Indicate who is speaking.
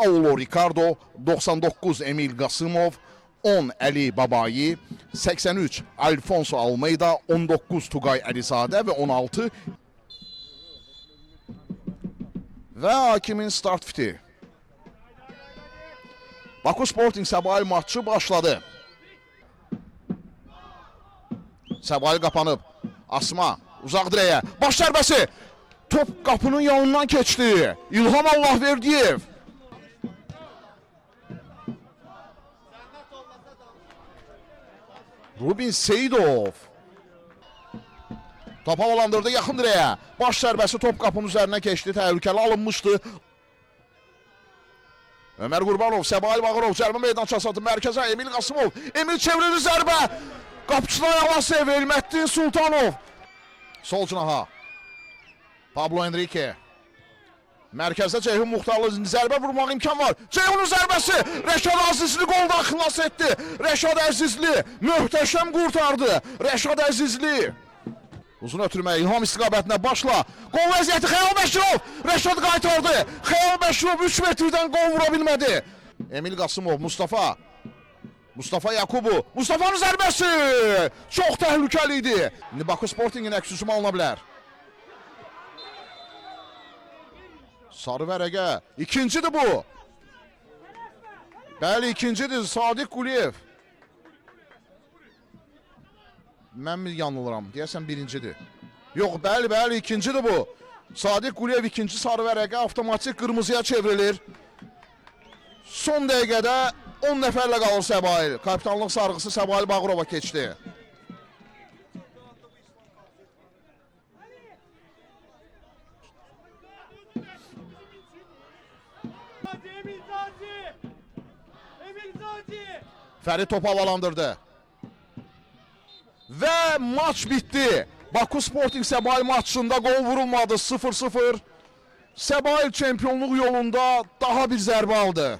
Speaker 1: Paulo Ricardo, 99 Emil Qasımov, 10 Əli Babayi, 83 Alfonso Almeida, 19 Tugay Əlizadə və 16 və hakimin start fiti. Baku Sporting Səbail matçı başladı. Səbail qapanıb. Asma uzaq dirəyə. Baş zərbəsi. Top qapının yanından keçdi. İlham Allahverdiyev. Rubin Seyidov. Top havalandırdı yaxın dirəyə. Baş zərbəsi top qapının üzərinə keçdi. Təhlükəli alınmışdı. Ömer Qurbanov, Səbail Bağırov cərimə meydançası atıb mərkəzə. Emil Qasımov. Emil çevrilir zərbə. Qapıçılar Yavasev, Elməddin Sultanov. Sol cinaha. Pablo Henrique. Mərkəzdə Ceyhun Muxtarlı zərbə vurmaq imkan var. Ceyhunun zərbəsi. Rəşad Əzizli qoldan xilas etdi. Rəşad Əzizli möhtəşəm qurtardı. Rəşad Əzizli. Uzun ötürmə İlham istiqabətinə başla. Qol vəziyyəti Xəyal Bəşirov. Rəşad qaytardı. Xəyal Bəşirov 3 metrdən qol vura bilmədi. Emil Qasımov, Mustafa. Mustafa Yakubu. Mustafa'nın zərbəsi. Çox təhlükəli idi. İndi Baku Sportingin əks hücumu alına bilər. Sarı vərəqə. İkincidir bu. Bəli, ikincidir. Sadiq Quliyev. Mən mi yanılıram? Deyəsən birincidir. Yox, bəli, ikincidir bu. Sadiq Quliyev ikinci sarı vərəqə avtomatik qırmızıya çevrilir. Son dəqiqədə 10 nəfərlə qalır Səbail. Kapitanlıq sarğısı Səbail Bağırova keçdi. Fərid topu havalandırdı. Və maç bitdi. Baku Sporting Səbail maçında qol vurulmadı 0-0. Səbail çempionluq yolunda daha bir zərbə aldı.